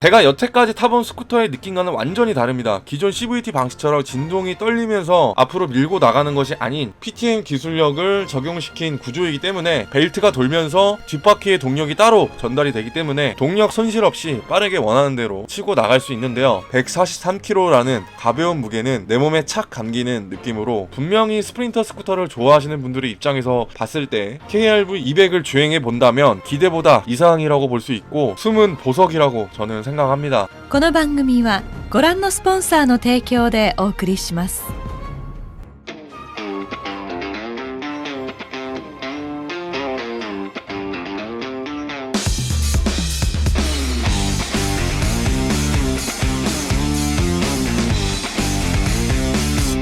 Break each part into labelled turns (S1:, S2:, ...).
S1: 제가 여태까지 타본 스쿠터의 느낌과는 완전히 다릅니다. 기존 CVT 방식처럼 진동이 떨리면서 앞으로 밀고 나가는 것이 아닌 PTM 기술력을 적용시킨 구조이기 때문에 벨트가 돌면서 뒷바퀴의 동력이 따로 전달이 되기 때문에 동력 손실 없이 빠르게 원하는 대로 치고 나갈 수 있는데요. 143kg라는 가벼운 무게는 내 몸에 착 감기는 느낌으로 분명히 스프린터 스쿠터를 좋아하시는 분들의 입장에서 봤을 때 KRV200을 주행해 본다면 기대보다 이상이라고 볼 수 있고 숨은 보석이라고 저는 생각합니다.
S2: この番組はご覧のスポンサーの提供でお送りします。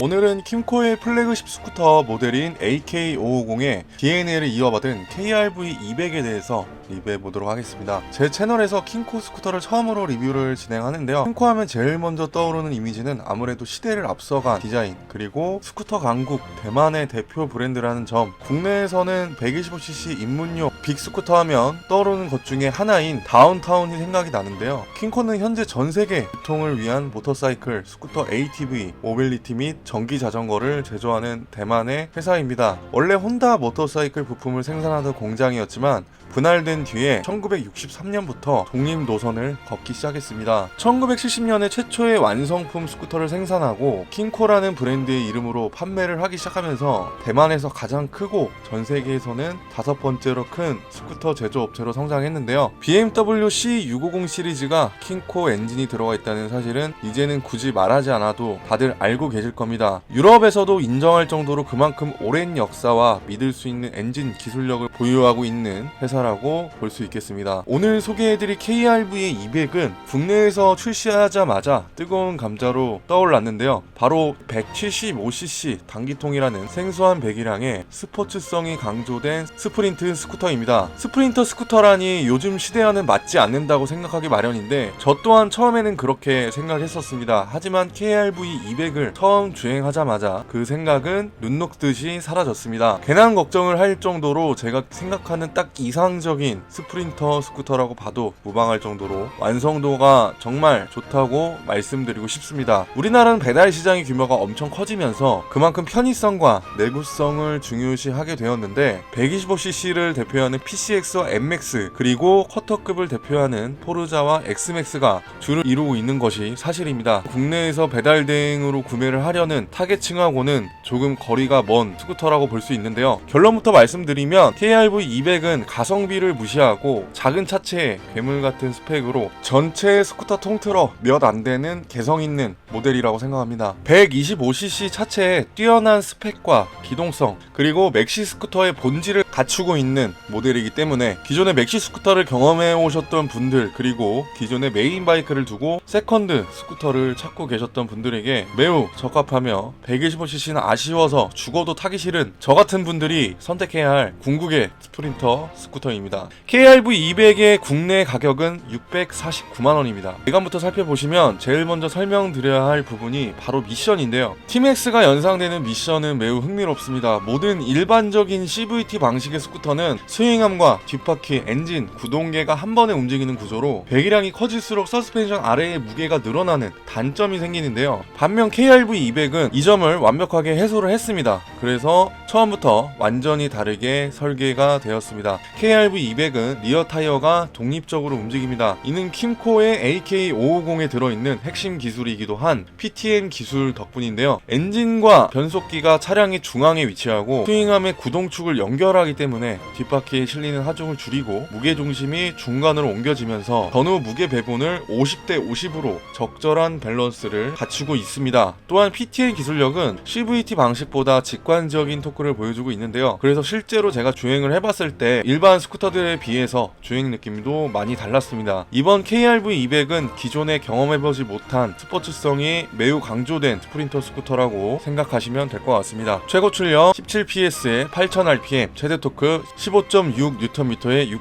S1: 오늘은 킴코의 플래그십 스쿠터 모델인 AK550의 DNA를 이어받은 KRV200에 대해서 리뷰해보도록 하겠습니다. 제 채널에서 킹코 스쿠터를 처음으로 리뷰를 진행하는데요. 킹코 하면 제일 먼저 떠오르는 이미지는 아무래도 시대를 앞서간 디자인, 그리고 스쿠터 강국 대만의 대표 브랜드라는 점, 국내에서는 125cc 입문용 빅 스쿠터 하면 떠오르는 것 중에 하나인 다운타운이 생각이 나는데요. 킹코는 현재 전세계 유통을 위한 모터사이클, 스쿠터 ATV, 모빌리티 및 전기 자전거를 제조하는 대만의 회사입니다. 원래 혼다 모터사이클 부품을 생산하던 공장이었지만 분할된 뒤에 1963년부터 독립 노선을 걷기 시작했습니다. 1970년에 최초의 완성품 스쿠터를 생산하고 킹코라는 브랜드의 이름으로 판매를 하기 시작하면서 대만에서 가장 크고 전 세계에서는 5번째로 큰 스쿠터 제조업체로 성장했는데요. BMW C650 시리즈가 킹코 엔진이 들어가 있다는 사실은 이제는 굳이 말하지 않아도 다들 알고 계실 겁니다. 유럽에서도 인정할 정도로 그만큼 오랜 역사와 믿을 수 있는 엔진 기술력을 보유하고 있는 회사라고 볼 수 있겠습니다. 오늘 소개해드릴 KRV의 200은 국내에서 출시하자마자 뜨거운 감자로 떠올랐는데요. 바로 175cc 단기통이라는 생소한 배기량에 스포츠성이 강조된 스프린트 스쿠터입니다. 스프린터 스쿠터라니 요즘 시대와는 맞지 않는다고 생각하기 마련인데 저 또한 처음에는 그렇게 생각했었습니다. 하지만 KRV200을 처음 주행하자마자 그 생각은 눈 녹듯이 사라졌습니다. 괜한 걱정을 할 정도로 제가 생각하는 딱 이상적인 스프린터 스쿠터라고 봐도 무방할 정도로 완성도가 정말 좋다고 말씀드리고 싶습니다. 우리나라는 배달 시장의 규모가 엄청 커지면서 그만큼 편의성과 내구성을 중요시하게 되었는데 125cc를 대표하는 PCX와 MX 그리고 쿼터급을 대표하는 포르자와 엑스맥스가 주를 이루고 있는 것이 사실입니다. 국내에서 배달 대행으로 구매를 하려는 타겟층하고는 조금 거리가 먼 스쿠터라고 볼 수 있는데요. 결론부터 말씀드리면 KRV200은 가성비를 무시하고 작은 차체에 괴물 같은 스펙으로 전체 스쿠터 통틀어 몇 안 되는 개성 있는 모델이라고 생각합니다. 125cc 차체에 뛰어난 스펙과 기동성 그리고 맥시 스쿠터의 본질을 갖추고 있는 모델이기 때문에 기존의 맥시 스쿠터를 경험해 오셨던 분들 그리고 기존의 메인 바이크를 두고 세컨드 스쿠터를 찾고 계셨던 분들에게 매우 적합하며 125cc는 아쉬워서 죽어도 타기 싫은 저 같은 분들이 선택해야 할 궁극의 스프린터 스쿠터입니다. KRV200의 국내 가격은 649만원입니다. 외관부터 살펴보시면 제일 먼저 설명드려야 할 부분이 바로 미션인데요. TMAX가 연상되는 미션은 매우 흥미롭습니다. 모든 일반적인 CVT 방식의 스쿠터는 스윙함과 뒷바퀴, 엔진, 구동계가 한 번에 움직이는 구조로 배기량이 커질수록 서스펜션 아래의 무게가 늘어나는 단점이 생기는데요. 반면 KRV200은 이 점을 완벽하게 해소를 했습니다. 그래서 처음부터 완전히 다르게 설계가 되었습니다. KRV200은 리어 타이어가 독립적으로 움직입니다. 이는 킴코의 AK550에 들어있는 핵심 기술이기도 한 PTM 기술 덕분인데요. 엔진과 변속기가 차량의 중앙에 위치하고 스윙함의 구동축을 연결하기 때문에 뒷바퀴에 실리는 하중을 줄이고 무게중심이 중간으로 옮겨지면서 전후 무게 배분을 50대 50으로 적절한 밸런스를 갖추고 있습니다. 또한 PTM 기술력은 CVT 방식보다 직관적인 토크를 보여주고 있는데요. 그래서 실제로 제가 주행을 해봤을 때 일반 스쿠터들에 비해서 주행 느낌도 많이 달랐습니다. 이번 KRV200은 기존에 경험해보지 못한 스포츠성이 매우 강조된 스프린터 스쿠터라고 생각하시면 될 것 같습니다. 최고 출력 17ps에 8000rpm, 최대 토크 15.6Nm의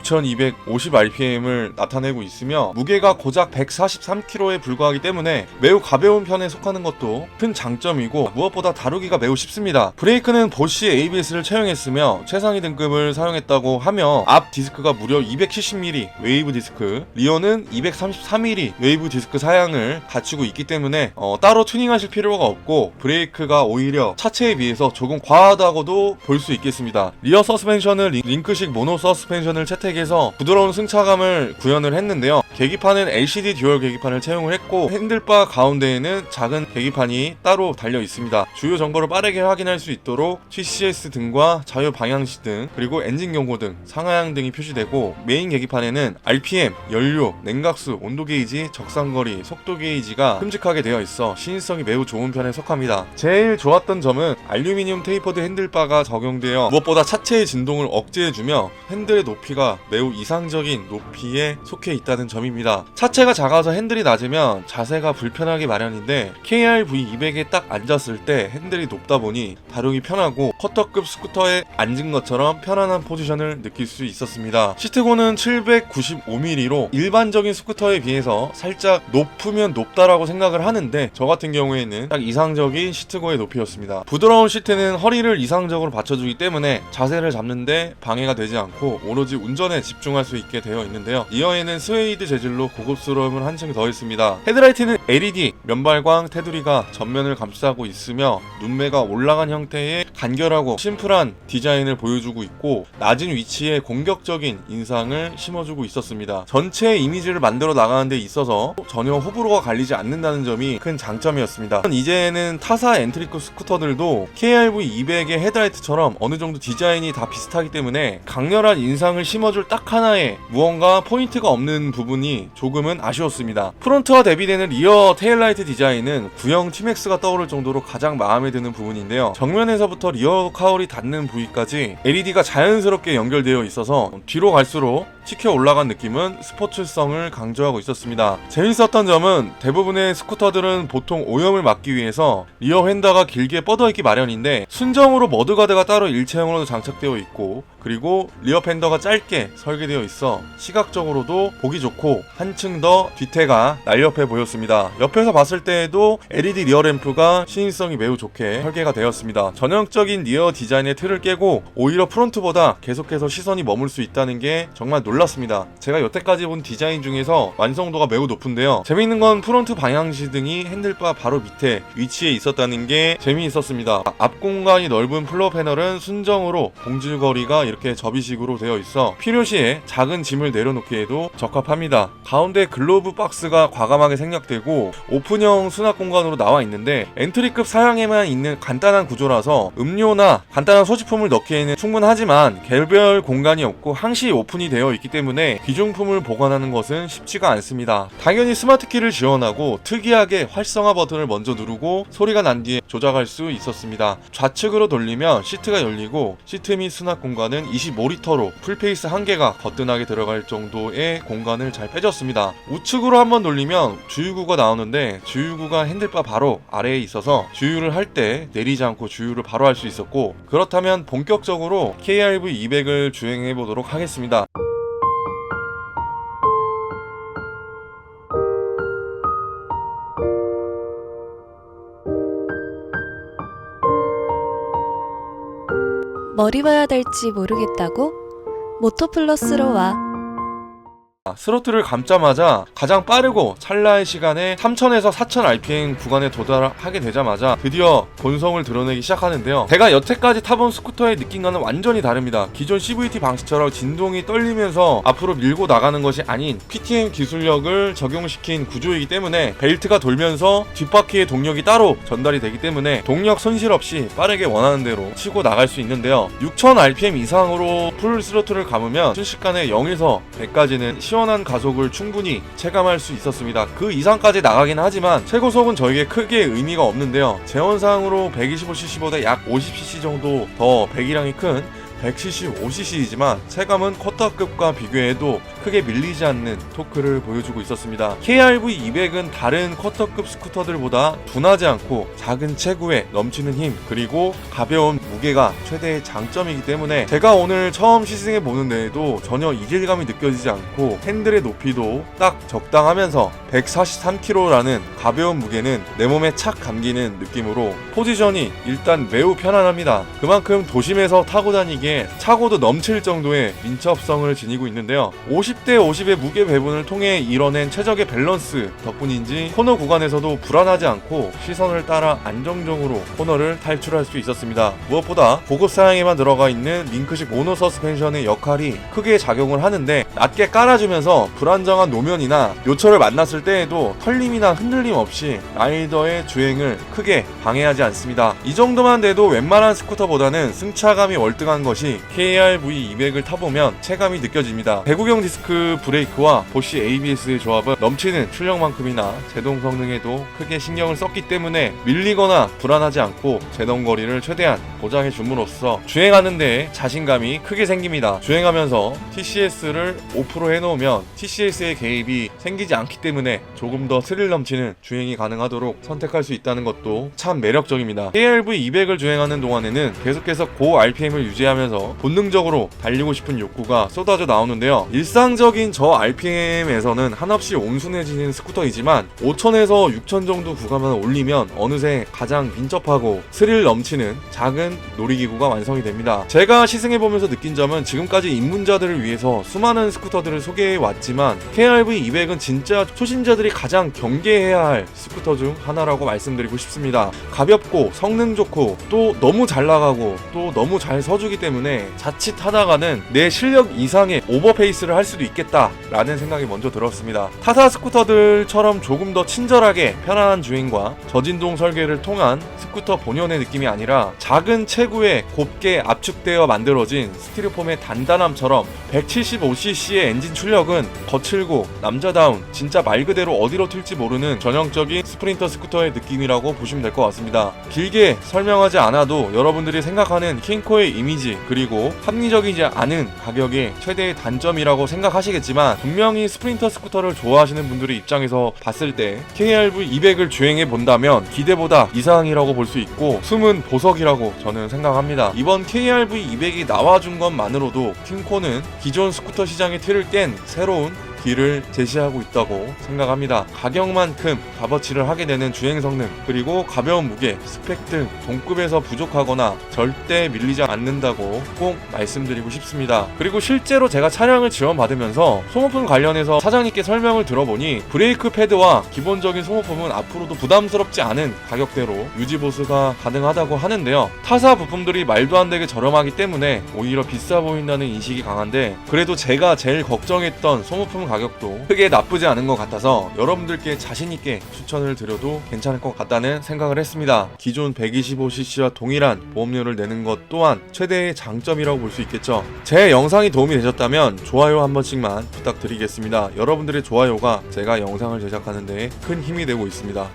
S1: 6250rpm을 나타내고 있으며 무게가 고작 143kg에 불과하기 때문에 매우 가벼운 편에 속하는 것도 큰 장점이고 무엇보다 다루기가 매우 쉽습니다. 브레이크는 보쉬 ABS를 채용했으며 최상위 등급을 사용했다고 하며 앞 디스크가 무려 270mm 웨이브 디스크, 리어는 233mm 웨이브 디스크 사양을 갖추고 있기 때문에 따로 튜닝하실 필요가 없고 브레이크가 오히려 차체에 비해서 조금 과하다고도 볼 수 있겠습니다. 리어 서스펜션은 링크식 모노 서스펜션을 채택해서 부드러운 승차감을 구현을 했는데요. 계기판은 LCD 듀얼 계기판을 채용을 했고 핸들바 가운데에는 작은 계기판이 따로 달려 있습니다. 주요 정보를 빠르게 확인할 수 있도록 TCS 등과 자유 방향시 등 그리고 엔진 경고 등 상하향 등이 표시되고 메인 계기판에는 RPM, 연료, 냉각수, 온도 게이지, 적상거리, 속도 게이지가 큼직하게 되어 있어 시인성이 매우 좋은 편에 속합니다. 제일 좋았던 점은 알루미늄 테이퍼드 핸들바가 적용되어 무엇보다 차체의 진동을 억제해주며 핸들의 높이가 매우 이상적인 높이에 속해 있다는 점입니다. 차체가 작아서 핸들이 낮으면 자세가 불편하기 마련인데 KR-V200에 딱 앉았을 때 핸들이 높다 보니 다루기 편하고 커터급 스쿠터에 앉은 것처럼 편안한 포지션을 느낄 수 있었습니다. 시트고는 795mm로 일반적인 스쿠터에 비해서 살짝 높으면 높다라고 생각을 하는데 저 같은 경우에는 딱 이상적인 시트고의 높이였습니다. 부드러운 시트는 허리를 이상적으로 받쳐주기 때문에 자세를 잡는데 방해가 되지 않고 오로지 운전에 집중할 수 있게 되어 있는데요. 리어에는 스웨이드 재질로 고급스러움을 한층 더했습니다. 헤드라이트는 LED, 면발광 테두리가 전면을 감싸고 있으며 눈매가 올라간 형태의 간결하고 심플한 디자인을 보여주고 있고 낮은 위치에 공격적인 인상을 심어주고 있었습니다. 전체 이미지를 만들어 나가는 데 있어서 전혀 호불호가 갈리지 않는다는 점이 큰 장점이었습니다. 이제는 타사 엔트리급 스쿠터들도 KR-V200의 헤드라이트처럼 어느 정도 디자인이 다 비슷하기 때문에 강렬한 인상을 심어줄 딱 하나의 무언가 포인트가 없는 부분이 조금은 아쉬웠습니다. 프론트와 대비되는 리어 테일라이트 디자인은 구형 T-Max가 떠오를 정도로 가장 마음에 드는 부분인데요. 정면에서부터 리어 카울이 닿는 부위까지 LED가 자연스럽게 연결되어 있어서 뒤로 갈수록 치켜 올라간 느낌은 스포츠성을 강조하고 있었습니다. 재밌었던 점은 대부분의 스쿠터들은 보통 오염을 막기 위해서 리어 휀더가 길게 뻗어있기 마련인데 순정으로 머드가드가 따로 일체형으로 장착되어 있고 그리고 리어 펜더가 짧게 설계되어 있어 시각적으로도 보기 좋고 한층 더 뒤태가 날렵해 보였습니다. 옆에서 봤을 때에도 LED 리어 램프가 시인성이 매우 좋게 설계가 되었습니다. 전형적인 리어 디자인의 틀을 깨고 오히려 프론트보다 계속해서 시선이 머물 수 있다는 게 정말 놀랐습니다. 제가 여태까지 본 디자인 중에서 완성도가 매우 높은데요. 재미있는 건 프론트 방향시 등이 핸들바 바로 밑에 위치해 있었다는 게 재미있었습니다. 앞 공간이 넓은 플로어 패널은 순정으로 봉질거리가 이렇게 접이식으로 되어 있어 필요시에 작은 짐을 내려놓기에도 적합합니다. 가운데 글로브 박스가 과감하게 생략되고 오픈형 수납 공간으로 나와 있는데 엔트리급 사양에만 있는 간단한 구조라서 음료나 간단한 소지품을 넣기에는 충분하지만 개별 공간이 없고 항시 오픈이 되어 있기 때문에 귀중품을 보관하는 것은 쉽지가 않습니다. 당연히 스마트키를 지원하고 특이하게 활성화 버튼을 먼저 누르고 소리가 난 뒤에 조작할 수 있었습니다. 좌측으로 돌리면 시트가 열리고 시트 및 수납 공간은 25리터로 풀페이스 1개가 거뜬하게 들어갈 정도의 공간을 잘 빼줬습니다. 우측으로 한번 돌리면 주유구가 나오는데 주유구가 핸들바 바로 아래에 있어서 주유를 할 때 내리지 않고 주유를 바로 할 수 있었고 그렇다면 본격적으로 KR-V200을 주행해 보도록 하겠습니다.
S3: 머리 봐야 될지 모르겠다고? 모토플러스로 와.
S1: 스로틀을 감자마자 가장 빠르고 찰나의 시간에 3000에서 4000rpm 구간에 도달하게 되자마자 드디어 본성을 드러내기 시작하는데요. 제가 여태까지 타본 스쿠터의 느낌과는 완전히 다릅니다. 기존 CVT 방식처럼 진동이 떨리면서 앞으로 밀고 나가는 것이 아닌 PTM 기술력을 적용시킨 구조이기 때문에 벨트가 돌면서 뒷바퀴의 동력이 따로 전달이 되기 때문에 동력 손실 없이 빠르게 원하는 대로 치고 나갈 수 있는데요. 6000rpm 이상으로 풀 스로틀을 감으면 순식간에 0에서 100까지는 시원한 가속을 충분히 체감할 수 있었습니다. 그 이상까지 나가긴 하지만 최고속은 저에게 크게 의미가 없는데요. 제원상으로 125cc보다 약 50cc 정도 더 배기량이 큰 175cc이지만 체감은 쿼터급과 비교해도 크게 밀리지 않는 토크를 보여주고 있었습니다. KRV200은 다른 쿼터급 스쿠터들보다 둔하지 않고 작은 체구에 넘치는 힘 그리고 가벼운 무게가 최대의 장점이기 때문에 제가 오늘 처음 시승해 보는데에도 전혀 이질감이 느껴지지 않고 핸들의 높이도 딱 적당하면서 143kg라는 가벼운 무게는 내 몸에 착 감기는 느낌으로 포지션이 일단 매우 편안합니다. 그만큼 도심에서 타고 다니기에 차고도 넘칠 정도의 민첩성을 지니고 있는데요. 50대 50의 무게 배분을 통해 이뤄낸 최적의 밸런스 덕분인지 코너 구간에서도 불안하지 않고 시선을 따라 안정적으로 코너를 탈출할 수 있었습니다. 무엇보다 고급 사양에만 들어가 있는 링크식 모노 서스펜션의 역할이 크게 작용을 하는데 낮게 깔아주면서 불안정한 노면이나 요철을 만났을 때에도 털림이나 흔들림 없이 라이더의 주행을 크게 방해하지 않습니다. 이 정도만 돼도 웬만한 스쿠터보다는 승차감이 월등한 것이 KRV200을 타보면 체감이 느껴집니다. 배구경 디스크 브레이크와 보쉬 ABS의 조합은 넘치는 출력만큼이나 제동 성능에도 크게 신경을 썼기 때문에 밀리거나 불안하지 않고 제동거리를 최대한 보장해 줌으로써 주행하는 데에 자신감이 크게 생깁니다. 주행하면서 TCS를 5% 해놓으면 TCS의 개입이 생기지 않기 때문에 조금 더 스릴 넘치는 주행이 가능하도록 선택할 수 있다는 것도 참 매력적입니다. KRV200을 주행하는 동안에는 계속해서 고 RPM을 유지하면서 본능적으로 달리고 싶은 욕구가 쏟아져 나오는데요. 일상적인 저 RPM에서는 한없이 온순해지는 스쿠터이지만 5000에서 6000 정도 구간만 올리면 어느새 가장 민첩하고 스릴 넘치는 작은 놀이기구가 완성이 됩니다. 제가 시승해보면서 느낀 점은 지금까지 입문자들을 위해서 수많은 스쿠터들을 소개해왔지만 KRV200은 진짜 초심자들이 가장 경계해야 할 스쿠터 중 하나라고 말씀드리고 싶습니다. 가볍고 성능 좋고 또 너무 잘 나가고 또 너무 잘 서주기 때문에 자칫 하다가는 내 실력 이상의 오버페이스를 할 수도 있겠다 라는 생각이 먼저 들었습니다. 타사 스쿠터들처럼 조금 더 친절하게 편안한 주행과 저진동 설계를 통한 스쿠터 본연의 느낌이 아니라 작은 체구에 곱게 압축되어 만들어진 스티로폼의 단단함처럼 175cc의 엔진 출력은 거칠고 남자다운 진짜 말 그대로 어디로 튈지 모르는 전형적인 스프린터 스쿠터의 느낌이라고 보시면 될 것 같습니다. 길게 설명하지 않아도 여러분들이 생각하는 킹코의 이미지 그리고 합리적이지 않은 가격의 최대의 단점이라고 생각하시겠지만 분명히 스프린터 스쿠터를 좋아하시는 분들의 입장에서 봤을 때 KRV200을 주행해 본다면 기대보다 이상이라고 볼 수 있고 숨은 보석이라고 저는 생각합니다. 이번 KRV200이 나와준 것만으로도 킹코는 기존 스쿠터 시장의 틀을 깬 새로운 길을 제시하고 있다고 생각합니다. 가격만큼 값어치를 하게 되는 주행 성능 그리고 가벼운 무게, 스펙 등 동급에서 부족하거나 절대 밀리지 않는다고 꼭 말씀드리고 싶습니다. 그리고 실제로 제가 차량을 지원받으면서 소모품 관련해서 사장님께 설명을 들어보니 브레이크 패드와 기본적인 소모품은 앞으로도 부담스럽지 않은 가격대로 유지보수가 가능하다고 하는데요. 타사 부품들이 말도 안 되게 저렴하기 때문에 오히려 비싸 보인다는 인식이 강한데 그래도 제가 제일 걱정했던 소모품 가격도 크게 나쁘지 않은 것 같아서 여러분들께 자신있게 추천을 드려도 괜찮을 것 같다는 생각을 했습니다. 기존 125cc와 동일한 보험료를 내는 것 또한 최대의 장점이라고 볼 수 있겠죠. 제 영상이 도움이 되셨다면 좋아요 한 번씩만 부탁드리겠습니다. 여러분들의 좋아요가 제가 영상을 제작하는 데 큰 힘이 되고 있습니다.